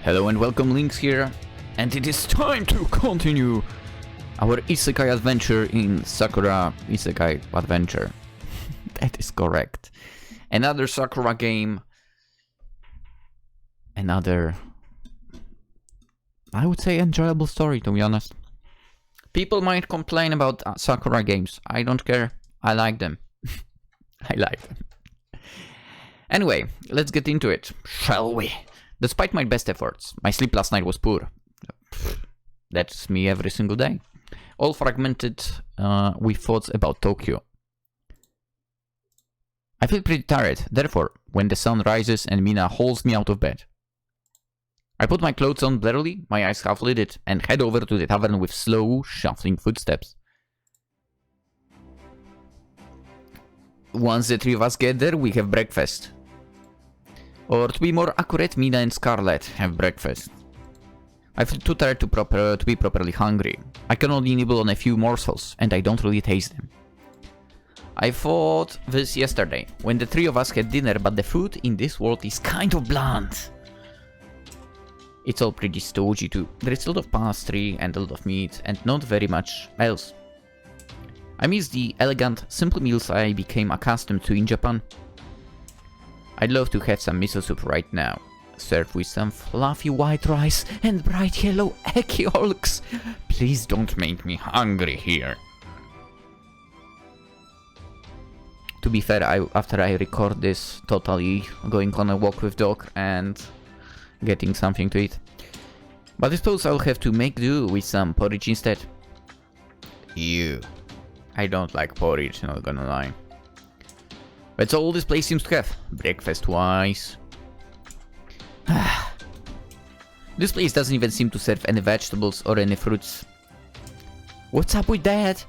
Hello and welcome, Lynx here, and it is time to continue our Isekai Adventure in Sakura Isekai Adventure. That is correct. Another Sakura game. Another, I would say, enjoyable story, to be honest. People might complain about Sakura games. I don't care. I like them. I like them. Anyway, let's get into it, shall we? Despite my best efforts, my sleep last night was poor. That's me every single day. All fragmented with thoughts about Tokyo. I feel pretty tired, therefore, when the sun rises and Mina hauls me out of bed. I put my clothes on blurrily, my eyes half lidded, and head over to the tavern with slow, shuffling footsteps. Once the three of us get there, we have breakfast. Or to be more accurate, Mina and Scarlet have breakfast. I feel too tired to be properly hungry. I can only nibble on a few morsels, and I don't really taste them. I thought this yesterday, when the three of us had dinner, but the food in this world is kind of bland. It's all pretty stodgy too. There is a lot of pastry and a lot of meat, and not very much else. I miss the elegant, simple meals I became accustomed to in Japan. I'd love to have some miso soup right now, served with some fluffy white rice and bright yellow egg yolks. Please don't make me hungry here. To be fair, after I record this, totally going on a walk with dog and getting something to eat. But I suppose I'll have to make do with some porridge instead. Ew. I don't like porridge, not gonna lie. That's all this place seems to have, breakfast-wise. This place doesn't even seem to serve any vegetables or any fruits. What's up with that?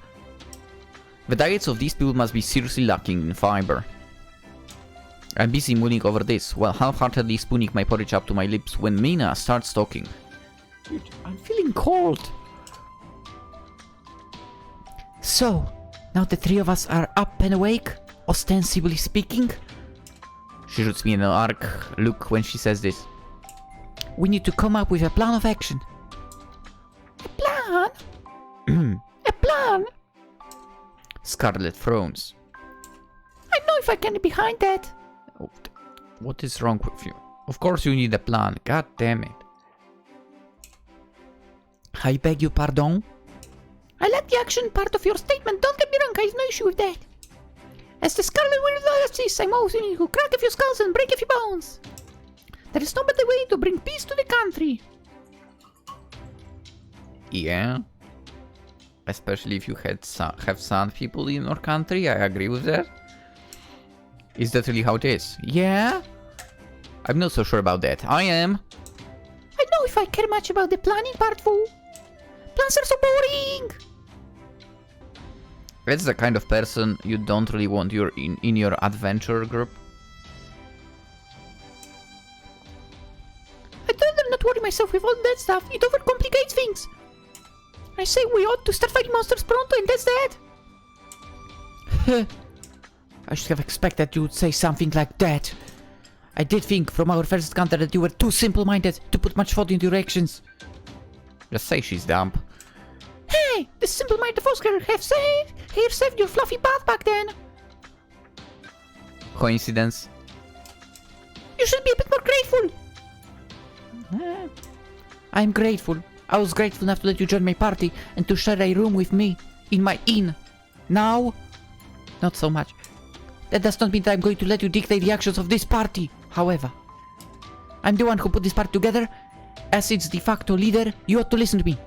The diets of these people must be seriously lacking in fiber. I'm busy mulling over this, while half-heartedly spooning my porridge up to my lips when Mina starts talking. Dude, I'm feeling cold. So, now the three of us are up and awake, ostensibly speaking. She shoots me an arc look when she says this. We need to come up with a plan of action. A plan? A plan? Scarlet frowns. I know if I can be behind that. Oh, what is wrong with you? Of course you need a plan. God damn it. I beg your pardon? I like the action part of your statement. Don't get me wrong, I have no issue with that. As the Scarlet Will says, I'm always willing to crack a few skulls and break a few bones. There is no better way to bring peace to the country. Yeah. Especially if you have sand people in your country, I agree with that. Is that really how it is? Yeah? I'm not so sure about that. I am. I know if I care much about the planning part, fool. Plans are so boring. That's the kind of person you don't really want in your adventure group. I told them not to worry myself with all that stuff. It overcomplicates things. I say we ought to start fighting monsters pronto, and that's that. I should have expected you would say something like that. I did think from our first encounter that you were too simple-minded to put much thought into your actions. Just say she's dumb. Hey, the simple-minded Oscar have saved your fluffy bath back then. Coincidence? You should be a bit more grateful. I'm grateful. I was grateful enough to let you join my party and to share a room with me in my inn. Now, not so much. That does not mean that I'm going to let you dictate the actions of this party. However, I'm the one who put this party together. As its de facto leader, you ought to listen to me.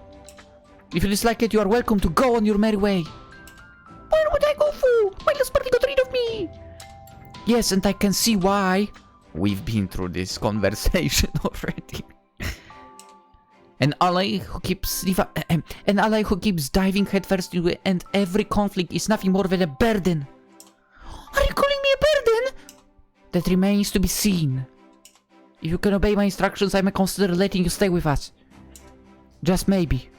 If you dislike it, you are welcome to go on your merry way. Where would I go for? My last party got rid of me. Yes, and I can see why. We've been through this conversation already. An ally who keeps diving headfirst into it, and every conflict is nothing more than a burden. Are you calling me a burden? That remains to be seen. If you can obey my instructions, I may consider letting you stay with us. Just maybe.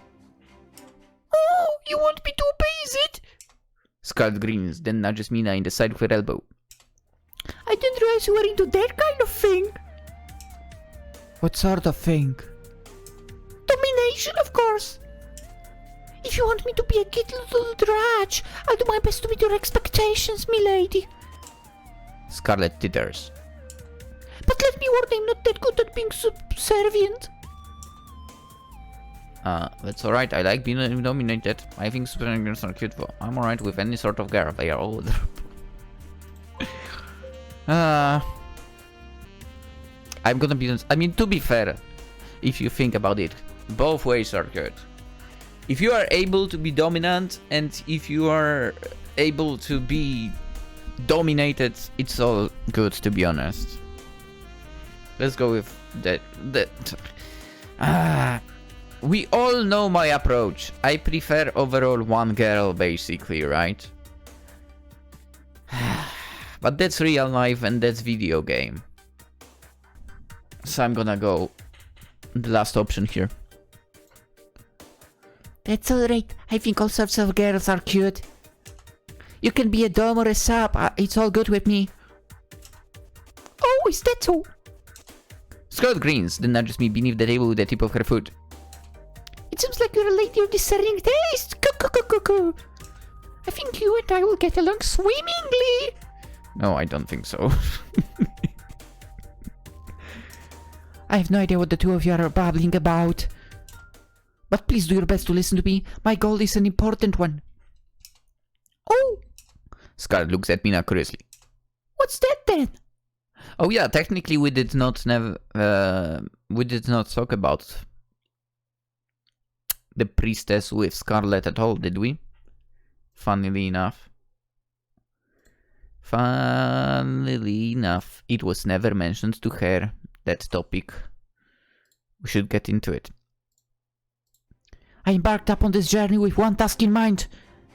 Oh, you want me to obey, is it? Scarlet grins, then nudges Mina in the side of her elbow. I didn't realize you were into that kind of thing. What sort of thing? Domination, of course. If you want me to be a good little drudge, I'll do my best to meet your expectations, milady. Scarlet titters. But let me warn, I'm not that good at being subservient. That's alright. I like being dominated. I think superheroes are cute, though. I'm alright with any sort of girl. They are all I'm gonna be... I mean, to be fair, if you think about it, both ways are good. If you are able to be dominant, and if you are able to be dominated, it's all good, to be honest. Let's go with that. We all know my approach. I prefer overall one girl, basically, right? But that's real life and that's video game. So I'm gonna go the last option here. That's alright. I think all sorts of girls are cute. You can be a dom or a sub. It's all good with me. Oh, is that so? Scarlet grins, then nudges me beneath the table with the tip of her foot. It seems like you're a lady of discerning taste. I think you and I will get along swimmingly. No, I don't think so. I have no idea what the two of you are babbling about. But please do your best to listen to me. My goal is an important one. Oh! Scarlet looks at Mina curiously. What's that then? Oh yeah, technically we did not talk about the priestess with Scarlet at all, did we? Funnily enough. It was never mentioned to her, that topic. We should get into it. I embarked upon this journey with one task in mind,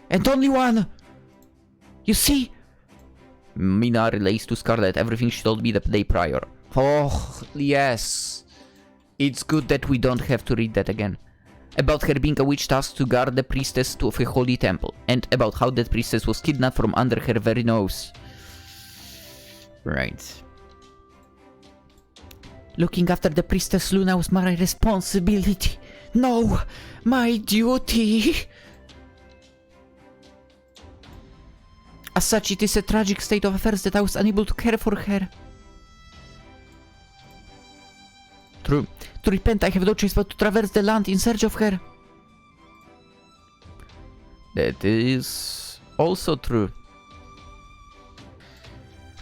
and only one. You see? Mina relays to Scarlet everything she told me the day prior. Oh, yes. It's good that we don't have to read that again. About her being a witch tasked to guard the priestess of a holy temple, and about how that priestess was kidnapped from under her very nose. Right. Looking after the priestess Luna was my responsibility. No, my duty. As such, it is a tragic state of affairs that I was unable to care for her. True. To repent, I have no choice but to traverse the land in search of her. That is also true.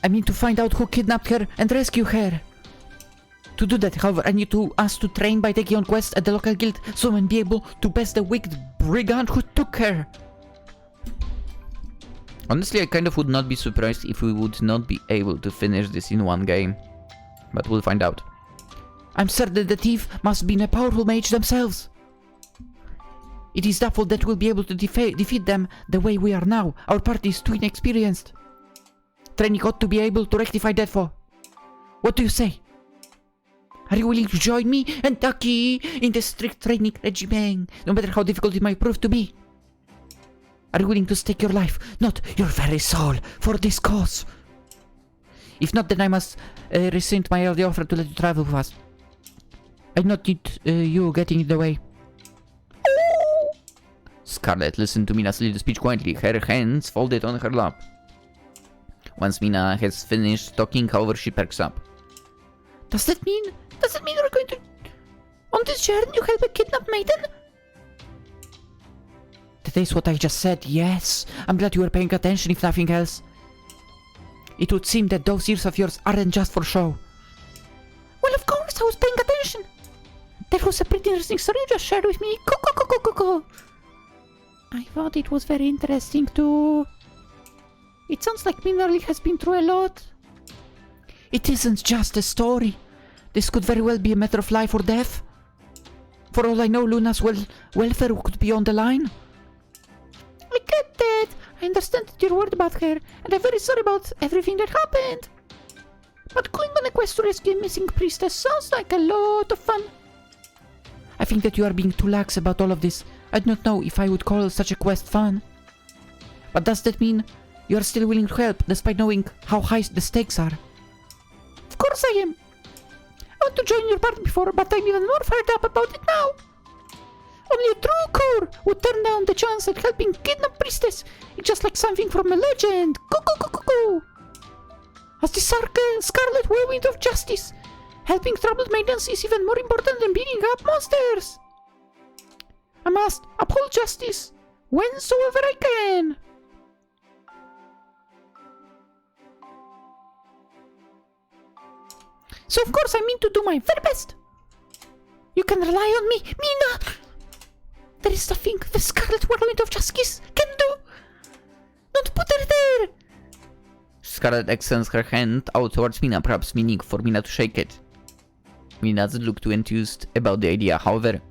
I mean to find out who kidnapped her and rescue her. To do that, however, I need us to train by taking on quests at the local guild so I may be able to best the wicked brigand who took her. Honestly, I kind of would not be surprised if we would not be able to finish this in one game. But we'll find out. I'm certain the thief must be a powerful mage themselves. It is doubtful that we'll be able to defeat them the way we are now. Our party is too inexperienced. Training ought to be able to rectify that for. What do you say? Are you willing to join me and Taki in the strict training regimen, no matter how difficult it might prove to be? Are you willing to stake your life, not your very soul, for this cause? If not, then I must rescind my early offer to let you travel with us. I do not need you getting in the way. Scarlet listened to Mina's little speech quietly, her hands folded on her lap. Once Mina has finished talking, however, she perks up. Does that mean we're going to... On this journey you help a kidnapped maiden? That is what I just said, yes. I'm glad you were paying attention, if nothing else. It would seem that those ears of yours aren't just for show. Well, of course I was paying attention. That was a pretty interesting story you just shared with me. I thought it was very interesting too. It sounds like Minerly has been through a lot. It isn't just a story. This could very well be a matter of life or death. For all I know, Luna's welfare could be on the line. I get that. I understand that you're worried about her, and I'm very sorry about everything that happened. But going on a quest to rescue a missing priestess sounds like a lot of fun. I think that you are being too lax about all of this. I do not know if I would call such a quest fun. But does that mean you are still willing to help, despite knowing how high the stakes are? Of course I am. I want to join your party before, but I'm even more fired up about it now. Only a true core would turn down the chance at helping kidnap priestess. It's just like something from a legend. Go, go, go, go, go. As the Scarlet Whirlwind of Justice, helping troubled maidens is even more important than beating up monsters. I must uphold justice whensoever I can. So of course I mean to do my very best. You can rely on me, Mina. There is nothing the Scarlet Whirlwind of Justice can do. Don't put her there. Scarlet extends her hand out towards Mina, perhaps meaning for Mina to shake it. Mina doesn't look too enthused about the idea, however.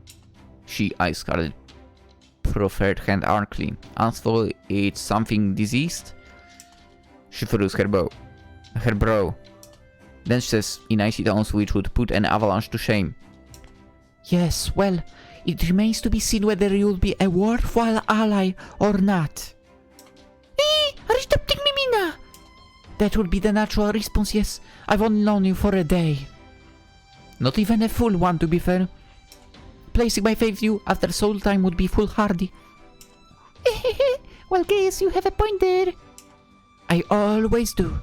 She eyes Scarlet proffered hand archly. As for it's something diseased? She furrows her brow. Then she says in icy tones which would put an avalanche to shame. Yes, well, it remains to be seen whether you'll be a worthwhile ally or not. Are you tempting me, Mina? That would be the natural response, yes. I've only known you for a day. Not even a full one, to be fair. Placing my faith in you after soul time would be foolhardy. Well, guess you have a point there. I always do.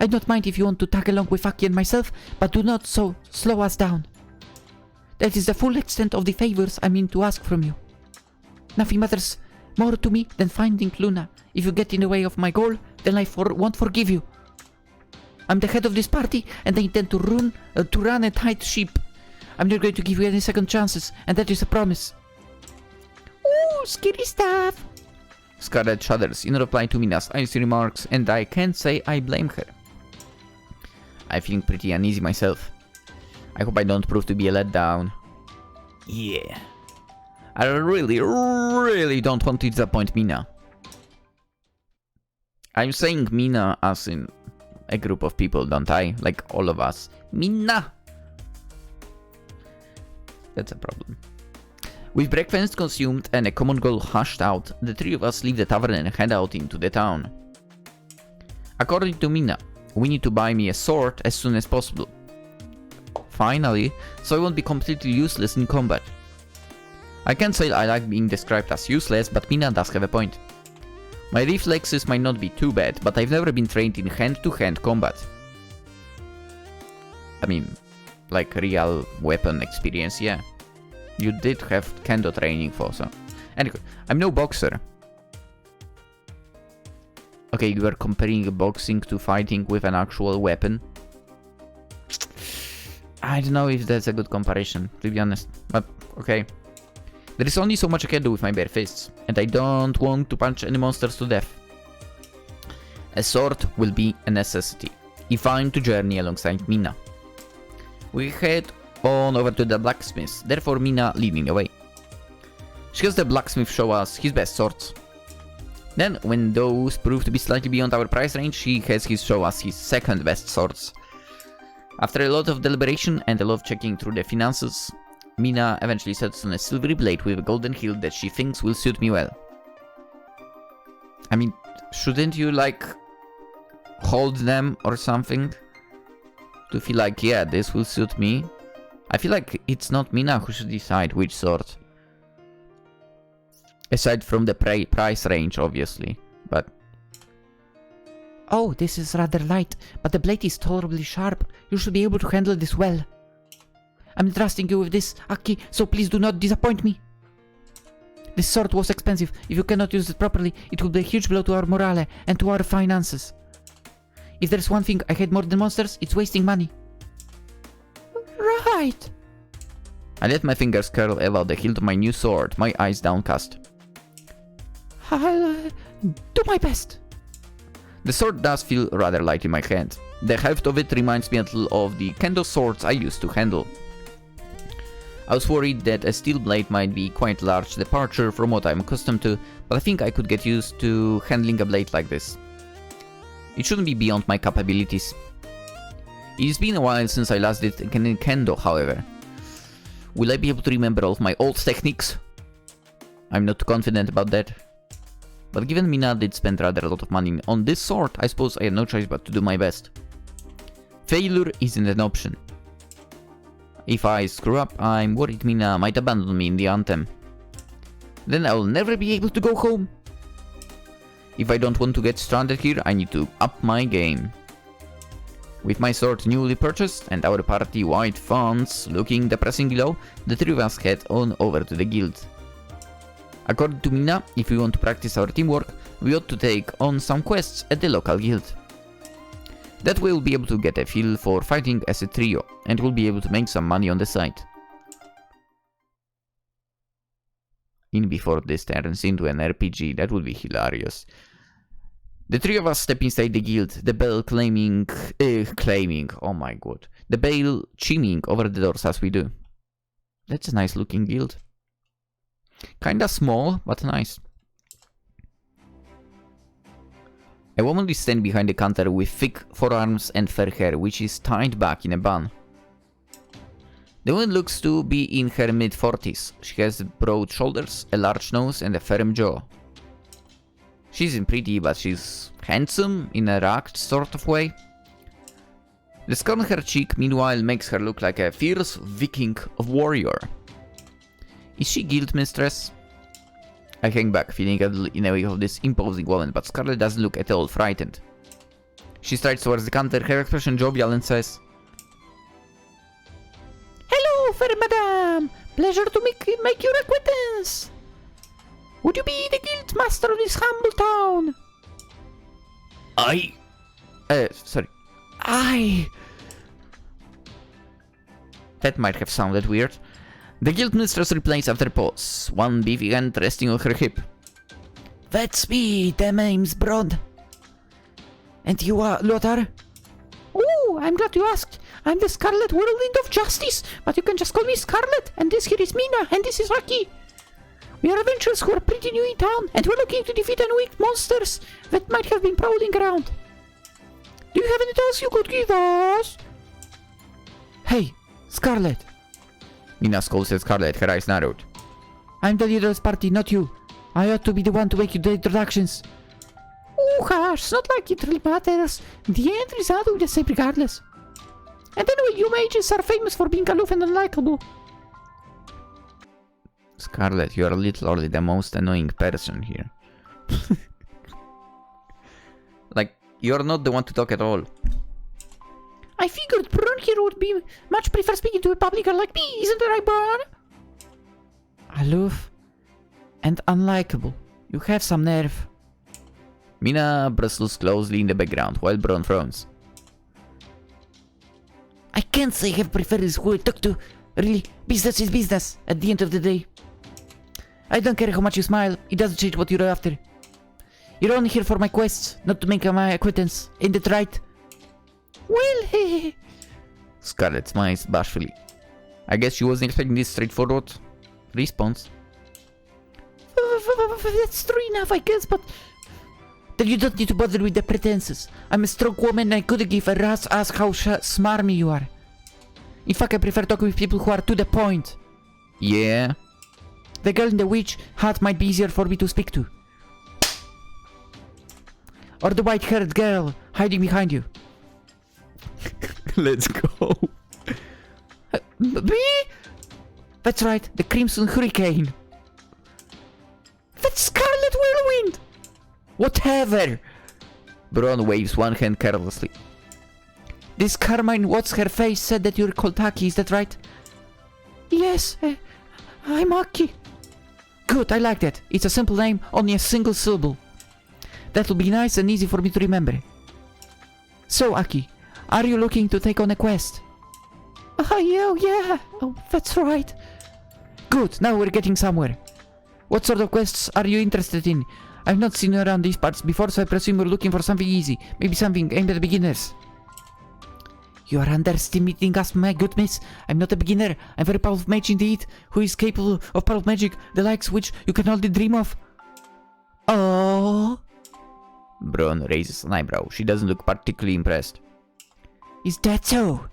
I don't mind if you want to tag along with Aki and myself, but do not so slow us down. That is the full extent of the favors I mean to ask from you. Nothing matters more to me than finding Luna. If you get in the way of my goal, then I won't forgive you. I'm the head of this party, and I intend to run a tight ship. I'm not going to give you any second chances, and that is a promise. Ooh, scary stuff. Scarlet shudders in reply to Mina's icy remarks, and I can't say I blame her. I'm feeling pretty uneasy myself. I hope I don't prove to be a letdown. Yeah. I really don't want to disappoint Mina. I'm saying Mina as in a group of people, don't I? Like all of us. Mina! That's a problem. With breakfast consumed and a common goal hashed out, the three of us leave the tavern and head out into the town. According to Mina, we need to buy me a sword as soon as possible. Finally, so I won't be completely useless in combat. I can't say I like being described as useless, but Mina does have a point. My reflexes might not be too bad, but I've never been trained in hand-to-hand combat. I mean, like real weapon experience, yeah. You did have kendo training for, so... Anyway, I'm no boxer. Okay, you are comparing boxing to fighting with an actual weapon. I don't know if that's a good comparison, to be honest, but okay. There is only so much I can do with my bare fists, and I don't want to punch any monsters to death. A sword will be a necessity, if I'm to journey alongside Mina. We head on over to the blacksmith, therefore Mina leading the way. She has the blacksmith show us his best swords. Then, when those prove to be slightly beyond our price range, he has his show us his second best swords. After a lot of deliberation and a lot of checking through the finances, Mina eventually settles on a silvery blade with a golden hilt that she thinks will suit me well. I mean, shouldn't you, like, hold them or something? To feel like, yeah, this will suit me? I feel like it's not Mina who should decide which sword. Aside from the price range, obviously, but... Oh, this is rather light, but the blade is tolerably sharp. You should be able to handle this well. I'm trusting you with this, Aki, so please do not disappoint me. This sword was expensive. If you cannot use it properly, it will be a huge blow to our morale and to our finances. If there's one thing I hate more than monsters, it's wasting money. Right. I let my fingers curl about the hilt of my new sword, my eyes downcast. I'll do my best. The sword does feel rather light in my hand. The heft of it reminds me a little of the kendo swords I used to handle. I was worried that a steel blade might be quite a large departure from what I'm accustomed to, but I think I could get used to handling a blade like this. It shouldn't be beyond my capabilities. It's been a while since I last did kendo, however. Will I be able to remember all of my old techniques? I'm not confident about that. But given Mina did spend rather a lot of money on this sword, I suppose I had no choice but to do my best. Failure isn't an option. If I screw up, I'm worried Mina might abandon me in the Anthem. Then I'll never be able to go home. If I don't want to get stranded here, I need to up my game. With my sword newly purchased and our party-wide funds looking depressingly low, the three of us head on over to the guild. According to Mina, if we want to practice our teamwork, we ought to take on some quests at the local guild. That way we'll be able to get a feel for fighting as a trio, and we'll be able to make some money on the side. In before this turns into an RPG, that would be hilarious. The three of us step inside the guild, the bell oh my god, the bell chiming over the doors as we do. That's a nice looking guild. Kinda small, but nice. A woman is standing behind the counter with thick forearms and fair hair, which is tied back in a bun. The woman looks to be in her mid-40s. She has broad shoulders, a large nose and a firm jaw. She isn't pretty, but she's handsome in a rugged sort of way. The scar on her cheek, meanwhile, makes her look like a fierce Viking warrior. Is she guild mistress? I hang back, feeling a little in away of this imposing woman, but Scarlet doesn't look at all frightened. She strides towards the counter, her expression jovial, and says, "Hello, fair madam! Pleasure to make your acquaintance! Would you be the guild master of this humble town?" That might have sounded weird. The guild mistress replies after a pause, one beefy hand resting on her hip. "That's me, the name's Brod. And you are Lothar?" "Oh, I'm glad you asked. I'm the Scarlet Whirlwind of Justice, but you can just call me Scarlet, and this here is Mina, and this is Aki. We are adventurers who are pretty new in town, and we're looking to defeat any weak monsters that might have been prowling around. Do you have any tales you could give us?" "Hey, Scarlet!" Mina scolds at Scarlet, her eyes narrowed. "I'm the leader of this party, not you. I ought to be the one to make you the introductions." "Oh, hush, not like it really matters. The end result will be the same regardless. And anyway, you mages are famous for being aloof and unlikable." "Scarlet, you are literally the most annoying person here." Like, you're not the one to talk at all. "I figured Braun here would be much prefer speaking to a public girl like me, isn't that right, Braun?" "Aloof and unlikable. You have some nerve." Mina bristles closely in the background while Braun frowns. "I can't say I have preferred who I talk to. Really, business is business at the end of the day. I don't care how much you smile, it doesn't change what you're after. You're only here for my quests, not to make my acquaintance. Ain't that right?" "Well, hey." Scarlet smiles bashfully. I guess she wasn't expecting this straightforward response. "That's true enough, I guess, but then you don't need to bother with the pretenses. I'm a strong woman and I couldn't give a rat's ass how smarmy you are. In fact, I prefer talking with people who are to the point." "Yeah?" "The girl in the witch hat might be easier for me to speak to. Or the white-haired girl hiding behind you." Let's go. Me? That's right, the Crimson Hurricane. "That's Scarlet Whirlwind!" "Whatever!" Braun waves one hand carelessly. "This Carmine What's-Her-Face said that you're called Aki, is that right?" "Yes, I'm Aki." "Good, I like that. It's a simple name, only a single syllable. That'll be nice and easy for me to remember. So, Aki, are you looking to take on a quest?" Yeah. Oh, that's right." "Good, now we're getting somewhere. What sort of quests are you interested in? I've not seen you around these parts before, so I presume you're looking for something easy. Maybe something aimed at beginners." "You are underestimating us, my good miss. I'm not a beginner. I'm a very powerful mage indeed, who is capable of powerful magic, the likes which you can only dream of." "Oh?" Braun raises an eyebrow. She doesn't look particularly impressed. "Is that so?"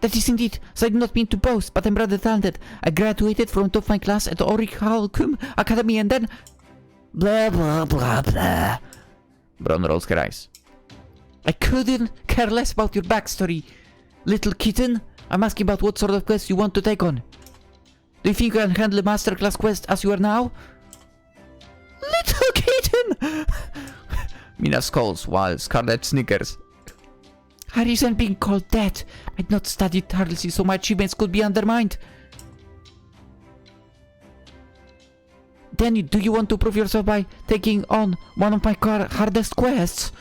"That is indeed, so I do not mean to boast, but I'm rather talented. I graduated from top of my class at the Orichalcum Academy and then... blah blah blah blah." Braun rolls her eyes. "I couldn't care less about your backstory, little kitten. I'm asking about what sort of quest you want to take on. Do you think you can handle a masterclass quest as you are now? Little kitten! Mina scolds while Scarlet snickers. I resent being called that. I'd not studied tirelessly so my achievements could be undermined. Then do you want to prove yourself by taking on one of my hardest quests?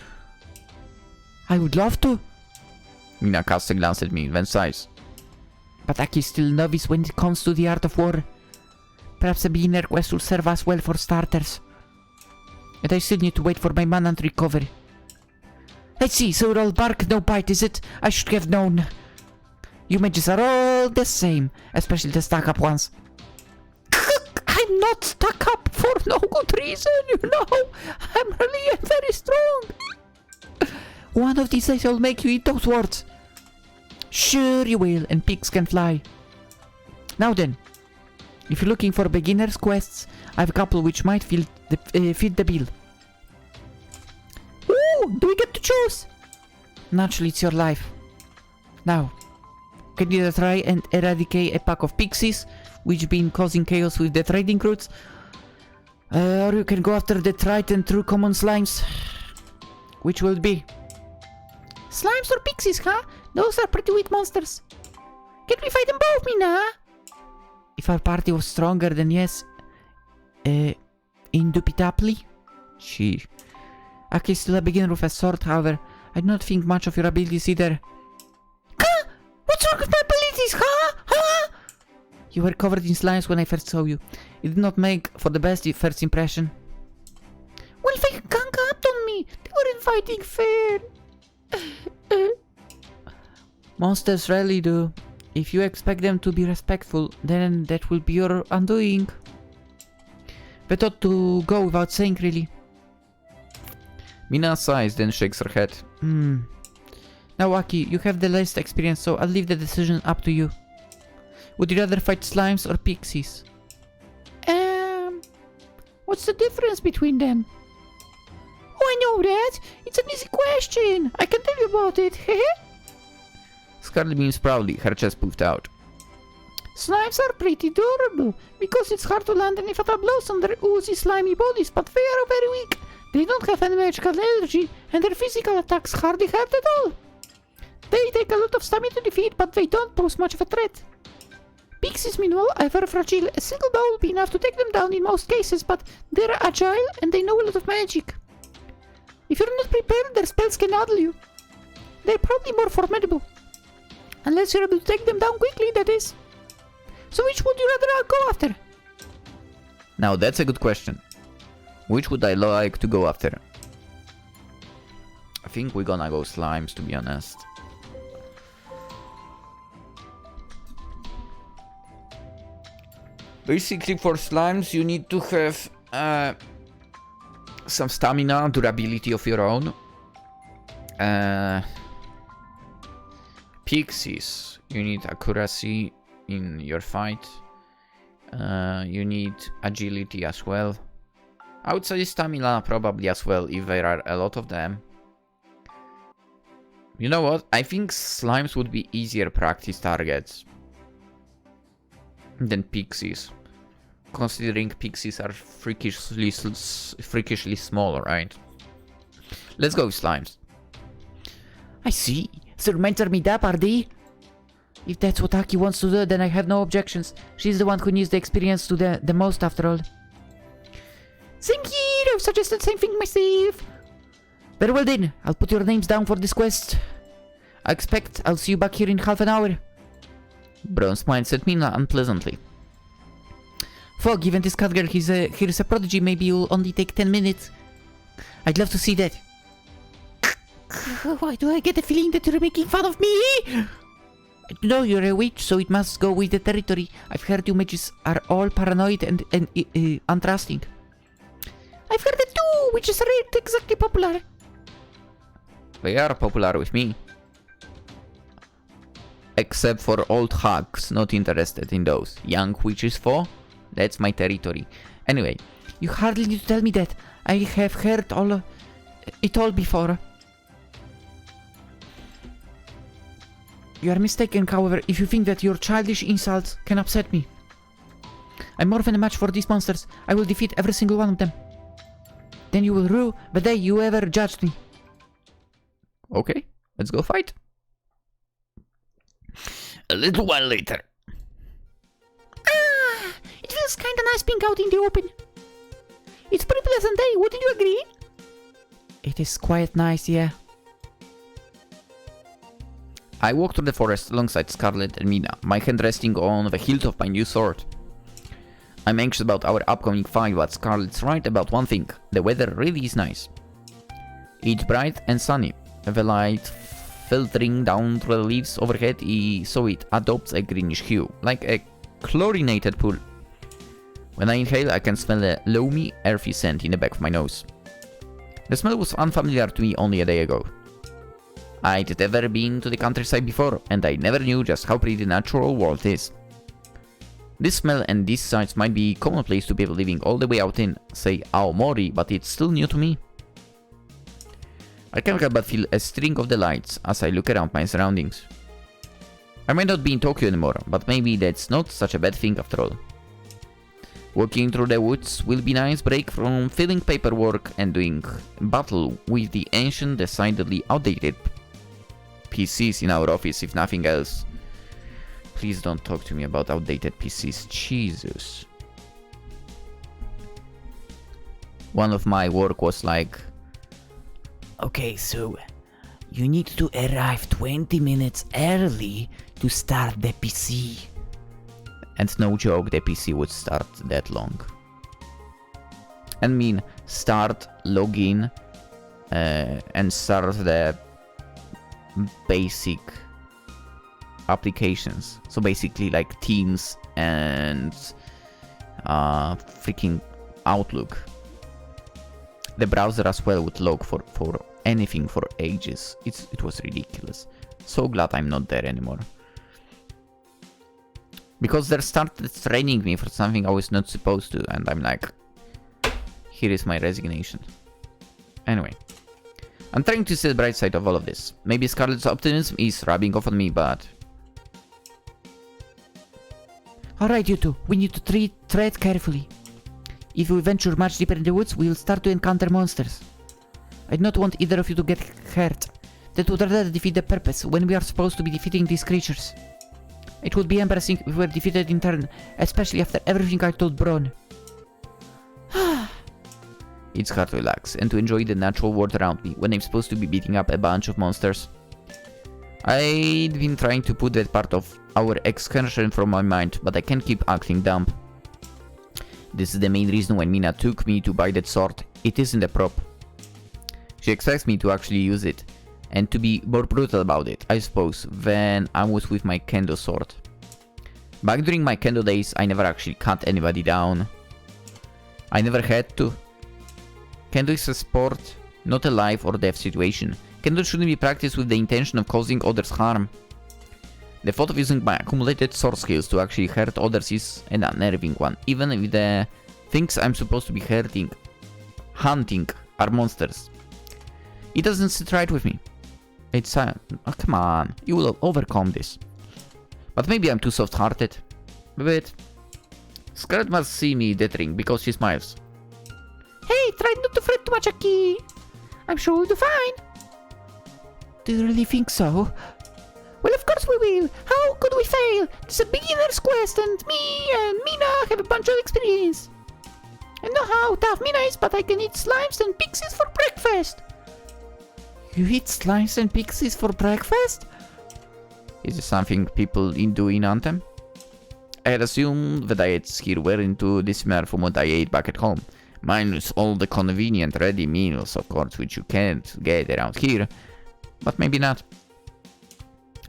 I would love to. Mina casts a glance at me, then sighs. But Aki's still novice when it comes to the art of war. Perhaps a beginner quest will serve us well for starters. And I still need to wait for my mana to recover. I see, so we're all bark, no bite, is it? I should have known. You mages are all the same, especially the stuck-up ones. I'm not stuck up for no good reason, you know. I'm really very strong. One of these days I'll make you eat those words. Sure you will, and pigs can fly. Now then, if you're looking for beginner's quests, I have a couple which might fit the bill. Ooh, do we get to choose? Naturally, it's your life. Now, can you try and eradicate a pack of pixies, which been causing chaos with the trading routes? Or you can go after the tried and true common slimes. Which will it be? Slimes or pixies, huh? Those are pretty weak monsters. Can we fight them both, Mina? If our party was stronger, then yes. Indubitably. She. Aki is still a beginner with a sword, however. I do not think much of your abilities either. Huh? What's wrong with my abilities, huh? Huh? You were covered in slimes when I first saw you. It did not make for the best first impression. Well, they ganged up on me. They weren't fighting fair. Monsters rarely do. If you expect them to be respectful, then that will be your undoing. But ought to go without saying, really. Mina sighs, then shakes her head. Now, Aki, you have the least experience, so I'll leave the decision up to you. Would you rather fight slimes or pixies? What's the difference between them? Oh, I know that! It's an easy question! I can tell you about it, heh? Scarlet beams proudly, her chest puffed out. Slimes are pretty durable, because it's hard to land any fatal blows on their oozy, slimy bodies, but they are very weak. They don't have any magical energy, and their physical attacks hardly hurt at all. They take a lot of stamina to defeat, but they don't pose much of a threat. Pixies, meanwhile, are very fragile. A single blow will be enough to take them down in most cases, but they're agile and they know a lot of magic. If you're not prepared, their spells can addle you. They're probably more formidable. Unless you're able to take them down quickly, that is. So which would you rather go after? Now that's a good question. Which would I like to go after? I think we're gonna go slimes, to be honest. Basically, for slimes, you need to have some stamina, durability of your own. Pixies, you need accuracy in your fight. You need agility as well. I would say stamina probably as well, if there are a lot of them. You know what? I think slimes would be easier practice targets than pixies. Considering pixies are freakishly small, right? Let's go with slimes. I see. So mentor me that, are they? If that's what Aki wants to do, then I have no objections. She's the one who needs the experience to the most, after all. Same here! I've suggested the same thing myself. Very well then, I'll put your names down for this quest. I expect I'll see you back here in half an hour. Brown smiles at Mina unpleasantly. For given this cat girl here's a prodigy, maybe you'll only take 10 minutes. I'd love to see that. Why do I get the feeling that you're making fun of me? No, you're a witch, so it must go with the territory. I've heard you mages are all paranoid and untrusting. I've heard it too, witches aren't exactly popular. They are popular with me. Except for old hags, not interested in those. Young witches for? That's my territory. Anyway, you hardly need to tell me that. I have heard it all before. You are mistaken, however, if you think that your childish insults can upset me. I'm more than a match for these monsters. I will defeat every single one of them. Then you will rue the day you ever judged me. Okay, let's go fight. A little while later. Ah, it feels kinda nice being out in the open. It's a pretty pleasant day, wouldn't you agree? It is quite nice, yeah. I walk through the forest alongside Scarlet and Mina, my hand resting on the hilt of my new sword. I'm anxious about our upcoming fight, but Scarlet's right about one thing. The weather really is nice. It's bright and sunny. The light filtering down through the leaves overhead, so it adopts a greenish hue, like a chlorinated pool. When I inhale, I can smell a loamy, earthy scent in the back of my nose. The smell was unfamiliar to me only a day ago. I'd never been to the countryside before, and I never knew just how pretty the natural world is. This smell and these sights might be commonplace to people living all the way out in, say, Aomori, but it's still new to me. I can't help but feel a string of delights as I look around my surroundings. I might not be in Tokyo anymore, but maybe that's not such a bad thing after all. Walking through the woods will be a nice break from filling paperwork and doing battle with the ancient, decidedly outdated PCs in our office, if nothing else. Please don't talk to me about outdated PCs, Jesus. One of my work was like, okay, so you need to arrive 20 minutes early to start the PC. And no joke, the PC would start that long. I mean, start, log in, and start the basic applications. So basically like Teams and freaking Outlook. The browser as well would log for anything for ages. It was ridiculous. So glad I'm not there anymore. Because they started training me for something I was not supposed to, and I'm like, here is my resignation. Anyway, I'm trying to see the bright side of all of this. Maybe Scarlet's optimism is rubbing off on me, but... Alright, you two, we need to tread carefully. If we venture much deeper in the woods, we'll start to encounter monsters. I do not want either of you to get hurt. That would rather defeat the purpose when we are supposed to be defeating these creatures. It would be embarrassing if we were defeated in turn, especially after everything I told Braun. It's hard to relax and to enjoy the natural world around me when I'm supposed to be beating up a bunch of monsters. I've been trying to put that part of our excursion from my mind, but I can't keep acting dumb. This is the main reason when Mina took me to buy that sword. It isn't a prop. She expects me to actually use it, and to be more brutal about it, I suppose, than I was with my kendo sword. Back during my kendo days, I never actually cut anybody down. I never had to. Kendo is a sport, not a life or death situation. Kendo shouldn't be practiced with the intention of causing others harm. The thought of using my accumulated sword skills to actually hurt others is an unnerving one, even if the things I'm supposed to be hunting, are monsters. It doesn't sit right with me. It's oh, come on, you will overcome this. But maybe I'm too soft-hearted. But Scarlet must see me deterring because she smiles. Hey, try not to fret too much, Aki. I'm sure we'll do fine. Do you really think so? Well, of course we will. How could we fail? It's a beginner's quest, and me and Mina have a bunch of experience. I know how tough Mina is, but I can eat slimes and pixies for breakfast. You eat slimes and pixies for breakfast? Is this something people do in Anthem? I had assumed the diets here weren't too dissimilar from what I ate back at home. Minus all the convenient ready meals, of course, which you can't get around here. But maybe not.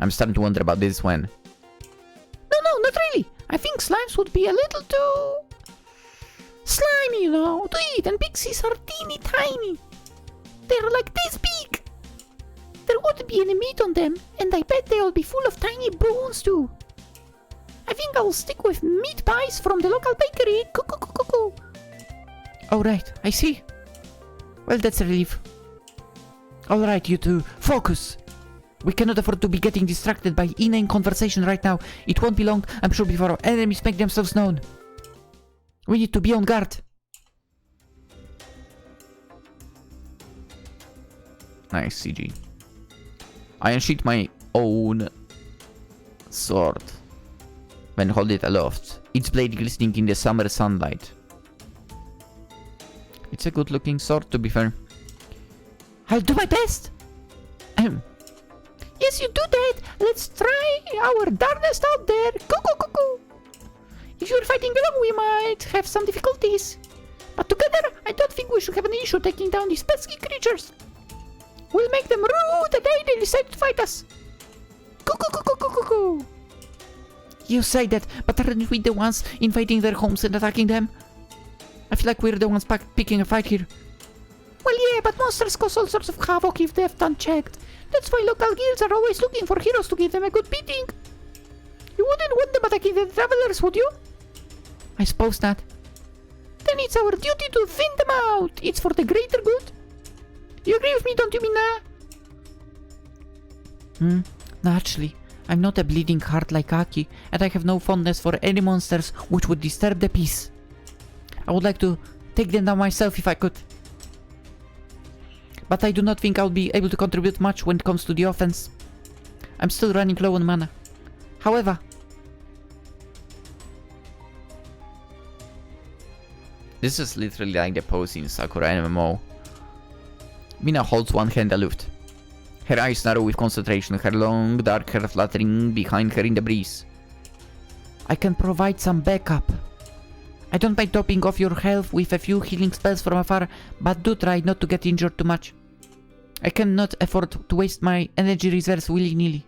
I'm starting to wonder about this when... No, not really. I think slimes would be a little too... slimy, you know, to eat, and pixies are teeny tiny. They're like this big. There wouldn't be any meat on them, and I bet they'll be full of tiny bones too. I think I'll stick with meat pies from the local bakery. Cuckoo. Oh right, I see. Well, that's a relief. Alright, you two, focus. We cannot afford to be getting distracted by inane conversation right now. It won't be long, I'm sure, before our enemies make themselves known. We need to be on guard. Nice CG. I unsheath my own sword when hold it aloft, its blade glistening in the summer sunlight. It's a good looking sword, to be fair. I'll do my best! Yes, you do that! Let's try our darnest out there! Cuckoo! If you're fighting alone, we might have some difficulties. But together, I don't think we should have an issue taking down these pesky creatures. We'll make them rue the day they decide to fight us. Cuckoo! You say that, but aren't we the ones invading their homes and attacking them? I feel like we're the ones picking a fight here. Well, yeah, but monsters cause all sorts of havoc if left unchecked. That's why local guilds are always looking for heroes to give them a good beating. You wouldn't want them attacking the travelers, would you? I suppose not. Then it's our duty to thin them out. It's for the greater good. You agree with me, don't you, Mina? No, actually, I'm not a bleeding heart like Aki, and I have no fondness for any monsters which would disturb the peace. I would like to take them down myself if I could. But I do not think I'll be able to contribute much when it comes to the offense. I'm still running low on mana. However, this is literally like the pose in Sakura MMO. Mina holds one hand aloft. Her eyes narrow with concentration, her long dark hair fluttering behind her in the breeze. I can provide some backup. I don't mind topping off your health with a few healing spells from afar, but do try not to get injured too much. I cannot afford to waste my energy reserves willy-nilly.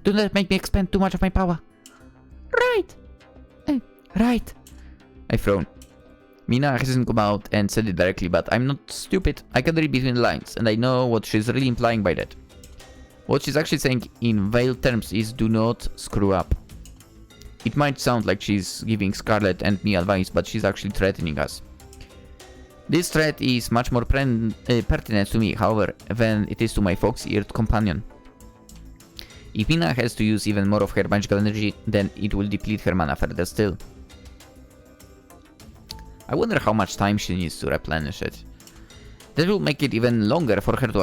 Do not make me expend too much of my power. Right. Right. I frown. Mina hasn't come out and said it directly, but I'm not stupid. I can read between the lines, and I know what she's really implying by that. What she's actually saying in veiled terms is do not screw up. It might sound like she's giving Scarlet and me advice, but she's actually threatening us. This threat is much more pertinent to me, however, than it is to my fox-eared companion. If Mina has to use even more of her magical energy, then it will deplete her mana further still. I wonder how much time she needs to replenish it. That will make it even longer for her to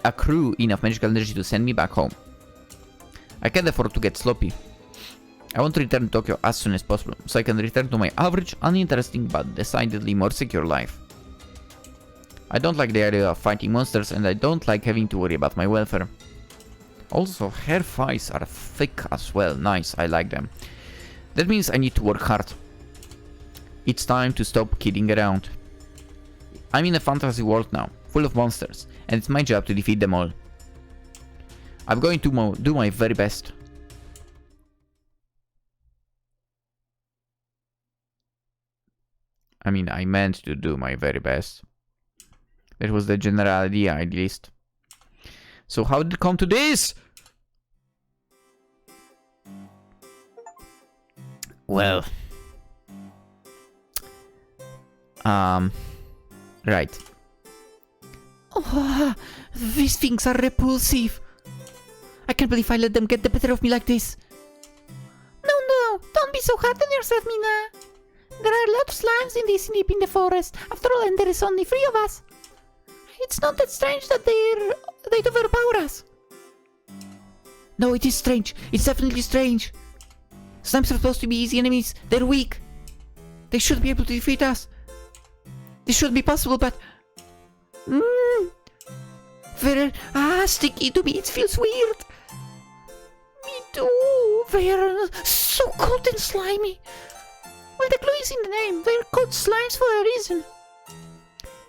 accrue enough magical energy to send me back home. I can't afford to get sloppy. I want to return to Tokyo as soon as possible, so I can return to my average, uninteresting but decidedly more secure life. I don't like the idea of fighting monsters, and I don't like having to worry about my welfare. Also, her thighs are thick as well. Nice, I like them. That means I need to work hard. It's time to stop kidding around. I'm in a fantasy world now, full of monsters, and it's my job to defeat them all. I'm going to do my very best. I mean, I meant to do my very best. That was the general idea, at least. So how did it come to this? Well... right. Oh, these things are repulsive. I can't believe I let them get the better of me like this. No, don't be so hard on yourself, Mina. There are a lot of slimes in this deep in the forest, after all, and there is only 3 of us. It's not that strange that they'd overpower us. No, it is strange. It's definitely strange. Slimes are supposed to be easy enemies. They're weak. They should be able to defeat us. This should be possible, but... They're sticky to me. It feels weird. Me too. They're so cold and slimy. Well, the clue is in the name. They're called slimes for a reason.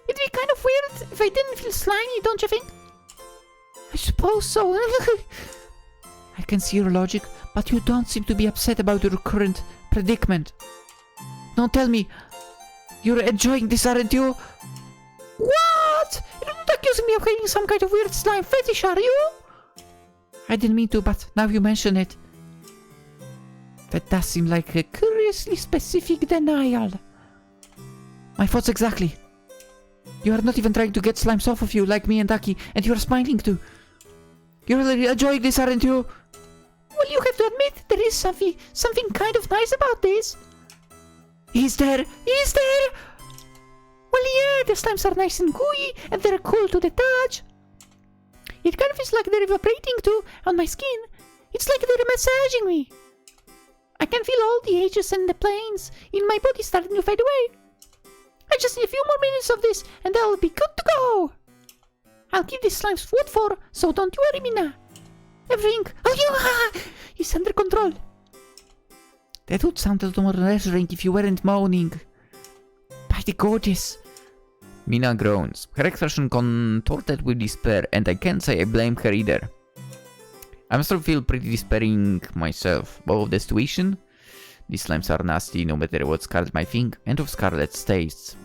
It'd be kind of weird if I didn't feel slimy, don't you think? I suppose so. I can see your logic, but you don't seem to be upset about your current predicament. Don't tell me. You're enjoying this, aren't you? What? You're not accusing me of having some kind of weird slime fetish, are you? I didn't mean to, but now you mention it. That does seem like a curiously specific denial. My thoughts exactly. You are not even trying to get slimes off of you like me and Aki, and you are smiling too. You're really enjoying this, aren't you? Well, you have to admit, there is something kind of nice about this. Is there? Is there? Well, yeah, the slimes are nice and gooey, and they're cool to the touch. It kind of feels like they're vibrating too on my skin. It's like they're massaging me. I can feel all the ages and the planes in my body starting to fade away. I just need a few more minutes of this, and I'll be good to go. I'll give these slimes food for, so don't you worry, Mina. Everything is under control. That would sound a little more reassuring if you weren't moaning. By the goddess. Mina groans, her expression contorted with despair, and I can't say I blame her either. I must feel pretty despairing myself. Both the situation, these slimes are nasty no matter what Scarlet might think, and of Scarlet's tastes.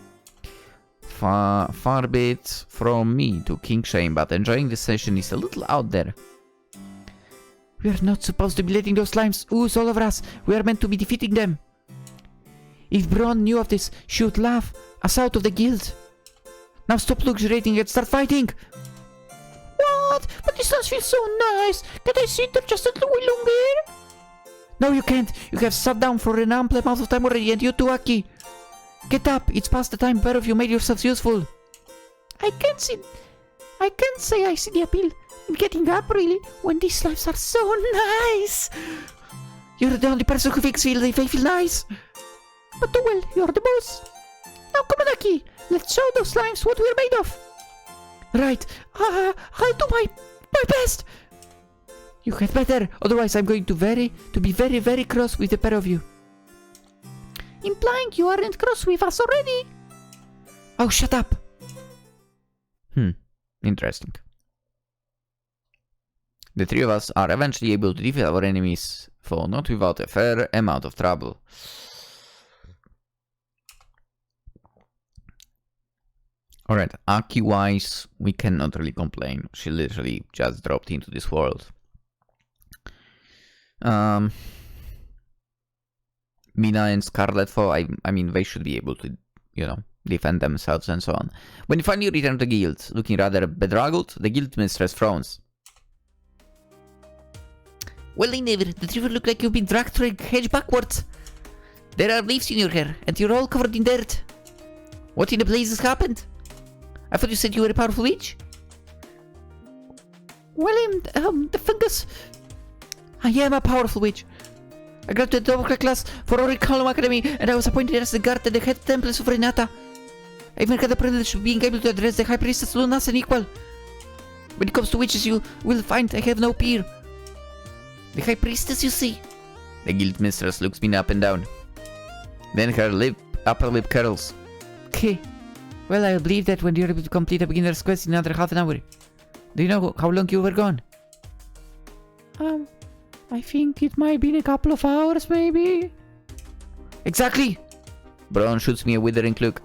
Far be it from me to king shame, but enjoying the session is a little out there. We are not supposed to be letting those slimes ooze all over us. We are meant to be defeating them. If Braun knew of this, she would laugh us out of the guild. Now stop luxuriating and start fighting. What? But this does feel so nice. Can I sit there just a little while longer? No, you can't. You have sat down for an ample amount of time already, and you're too wacky. Get up. It's past the time where of you made yourselves useful. I can't say I see the appeal in getting up, really, when these slimes are so nice. You're the only person who thinks they feel nice. But well, you're the boss. Now come on, Aki. Let's show those slimes what we're made of. Right. I'll do my best. You had better, otherwise I'm going to be very, very cross with the pair of you. Implying you aren't cross with us already. Oh, shut up. Interesting. The three of us are eventually able to defeat our enemies, though not without a fair amount of trouble. Alright, Aki-wise, we cannot really complain. She literally just dropped into this world. Mina and Scarlet, I mean, they should be able to, defend themselves and so on. When you finally return to the guild, looking rather bedraggled, the guild mistress frowns. Well, never. The river look like you've been dragged through a hedge backwards. There are leaves in your hair, and you're all covered in dirt. What in the blazes happened? I thought you said you were a powerful witch. Well, the fungus. I am a powerful witch. I graduated the double class for Orichalum Academy, and I was appointed as the guard at the head temples of Renata. I even had the privilege of being able to address the High Priestess Luna as an equal. When it comes to witches, you will find I have no peer. The High Priestess, you see? The guild mistress looks me up and down. Then her upper lip curls. Okay. Well, I'll believe that when you're able to complete a beginner's quest in another half an hour. Do you know how long you were gone? I think it might be a couple of hours, maybe. Exactly! Braun shoots me a withering look.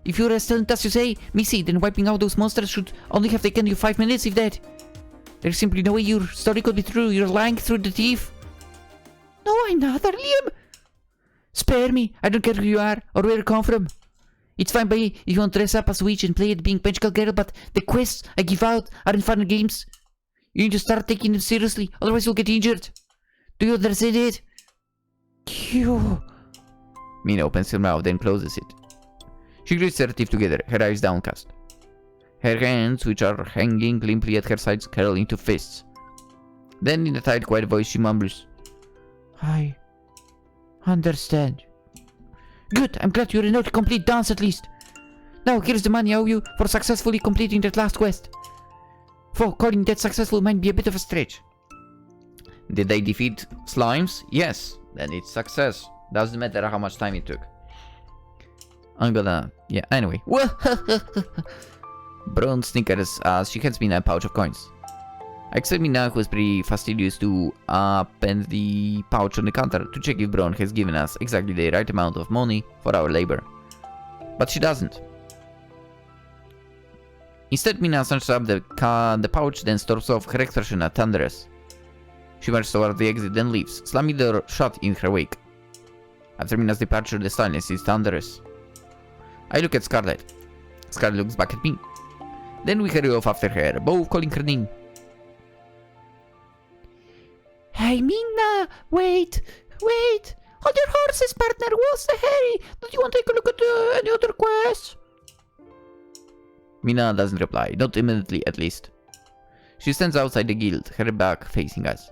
If you're as talented as you say, Missy, then wiping out those monsters should only have taken you 5 minutes, if that. There's simply no way your story could be true. You're lying through the teeth. No, I'm not, Liam. Spare me. I don't care who you are or where you come from. It's fine by me if you want to dress up as a witch and play at being magical girl, but the quests I give out aren't fun games. You need to start taking them seriously, otherwise you'll get injured. Do you understand it? Phew. Mina opens her mouth, then closes it. She grits her teeth together, her eyes downcast. Her hands, which are hanging limply at her sides, curl into fists. Then, in a tight, quiet voice, she mumbles, I understand. Good, I'm glad you're enough to complete dance at least. Now, here's the money I owe you for successfully completing that last quest. For calling that successful might be a bit of a stretch. Did they defeat slimes? Yes, then it's success. Doesn't matter how much time it took. I'm gonna... yeah, anyway. Braun snickers as she hands me a pouch of coins. I accept Mina, who was pretty fastidious, to append the pouch on the counter to check if Braun has given us exactly the right amount of money for our labor. But she doesn't. Instead, Mina snatches up the pouch, then storms off, her expression at thunderous. She marches toward the exit, then leaves, slamming the door shut in her wake. After Mina's departure, the silence is thunderous. I look at Scarlet. Scarlet looks back at me. Then we hurry off after her, both calling her name. Hey, Mina! Wait! Wait! Hold your horses, partner! What's the hurry? Don't you want to take a look at any other quests? Mina doesn't reply. Not immediately, at least. She stands outside the guild, her back facing us.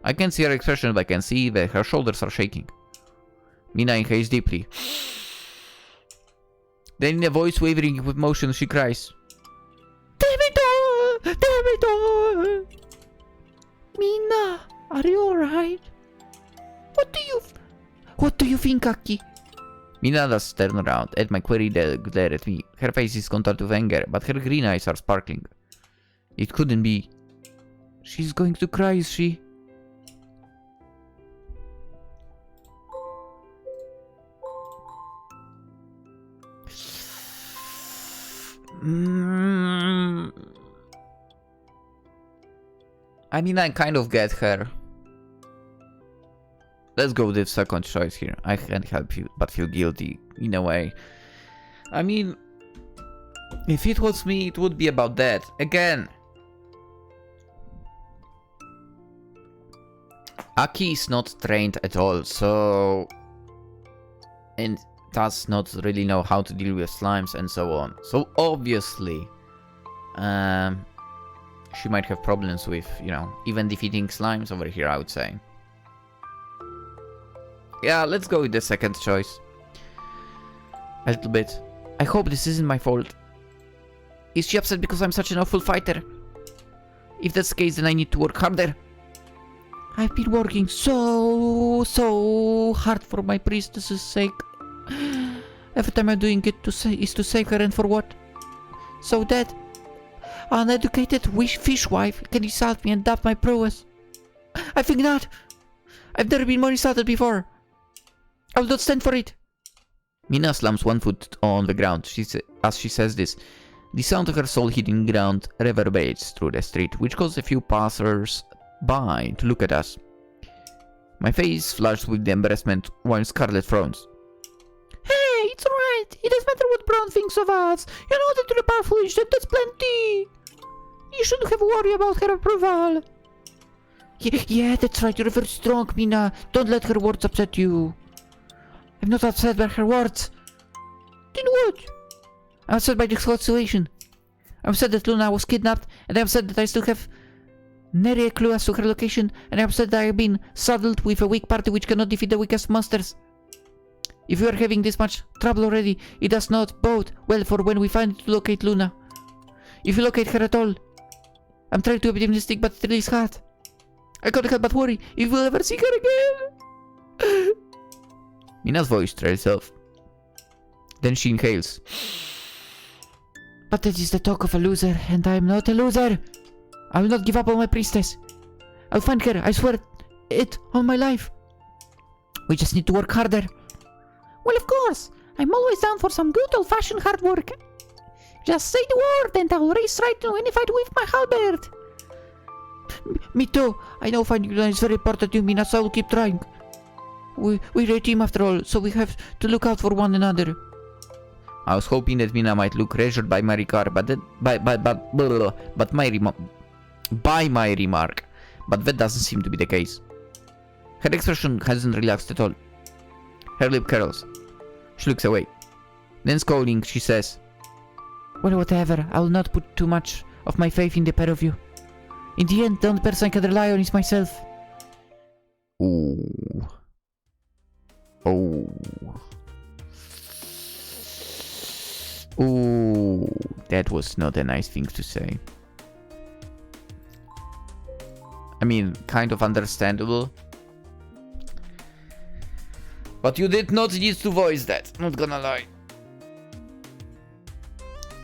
I can't see her expression, but I can see that her shoulders are shaking. Mina inhales deeply. Then in a voice wavering with motion, she cries, "Damn it all! Damn it all! Mina, are you alright? What do you think, Aki?" Mina does turn around at my query glare at me. Her face is contorted with anger, but her green eyes are sparkling. It couldn't be. She's going to cry, is she? I mean, I kind of get her. Let's go with the second choice here. I can't help you but feel guilty, in a way. I mean, if it was me, it would be about that. Again, Aki is not trained at all, so... and does not really know how to deal with slimes and so on. So obviously, she might have problems with, you know, even defeating slimes over here, I would say. Yeah, let's go with the second choice. A little bit. I hope this isn't my fault. Is she upset because I'm such an awful fighter? If that's the case, then I need to work harder. I've been working so hard for my priestess's sake. Every time I'm doing it is to save her, and for what? So that an uneducated fishwife can insult me and doubt my prowess. I think not. I've never been more insulted before. I will not stand for it. Mina slams one foot on the ground as she says this. The sound of her soul hitting the ground reverberates through the street, which causes a few passers by to look at us. My face flushes with the embarrassment while Scarlet frowns. Hey, it's alright. It doesn't matter what Brown thinks of us. You know that you're powerful, that's plenty. You shouldn't have worry about her approval. Yeah, that's right. You're very strong, Mina. Don't let her words upset you. I'm not upset by her words. Then what? I'm upset by the situation. I'm upset that Luna was kidnapped, and I'm upset that I still have nary a clue as to her location, and I'm upset that I've been saddled with a weak party which cannot defeat the weakest monsters. If we are having this much trouble already, it does not bode well for when we finally locate Luna. If we locate her at all. I'm trying to be optimistic, but it really is hard. I can't help but worry if we'll ever see her again. Mina's voice trails off. Then she inhales. But that is the talk of a loser, and I am not a loser. I will not give up on my priestess. I'll find her, I swear it, all my life. We just need to work harder. Well, of course. I'm always down for some good old-fashioned hard work. Just say the word and I'll race right to any fight with my halberd. Me too. I know finding Luna is very important to me, so I will keep trying. We're a team after all, so we have to look out for one another. I was hoping that Mina might look reassured by my remark, but that doesn't seem to be the case. Her expression hasn't relaxed at all. Her lip curls. She looks away. Then scowling, she says, "Well, whatever. I will not put too much of my faith in the pair of you. In the end, the only person I can rely on is myself." Ooh. Oh. Ooh. That was not a nice thing to say. I mean, kind of understandable. But you did not need to voice that, not gonna lie.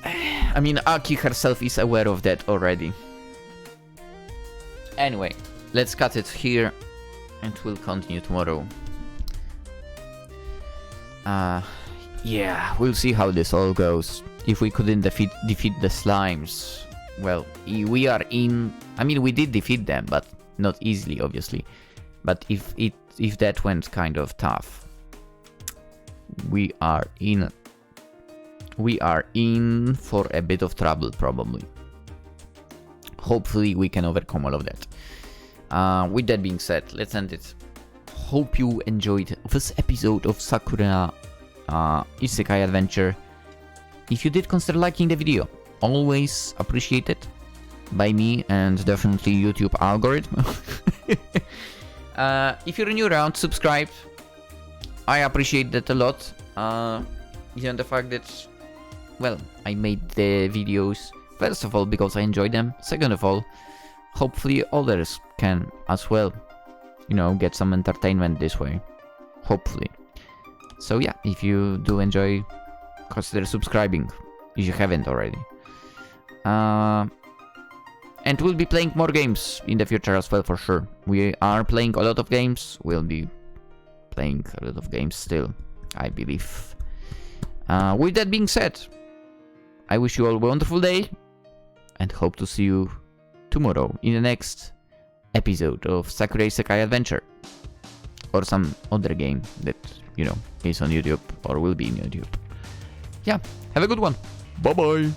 I mean, Aki herself is aware of that already. Anyway, let's cut it here, and we'll continue tomorrow. Yeah, we'll see how this all goes. If we couldn't defeat the slimes, well, we are in... I mean, we did defeat them, but not easily, obviously. But if that went kind of tough, we are in for a bit of trouble, probably. Hopefully we can overcome all of that. With that being said, let's end it. Hope you enjoyed this episode of Sakura Isekai Adventure. If you did, consider liking the video. Always appreciated by me and definitely YouTube algorithm. If you're new around, subscribe. I appreciate that a lot. Given the fact that, well, I made the videos, first of all, because I enjoy them. Second of all, hopefully others can as well, you know, get some entertainment this way. Hopefully. So yeah, if you do enjoy, consider subscribing if you haven't already. And we'll be playing more games in the future as well, for sure. We are playing a lot of games. We'll be playing a lot of games still, I believe. With that being said, I wish you all a wonderful day and hope to see you tomorrow in the next episode of Sakura Isekai Adventure. Or some other game that, you know, is on YouTube or will be on YouTube. Yeah, have a good one. Bye-bye.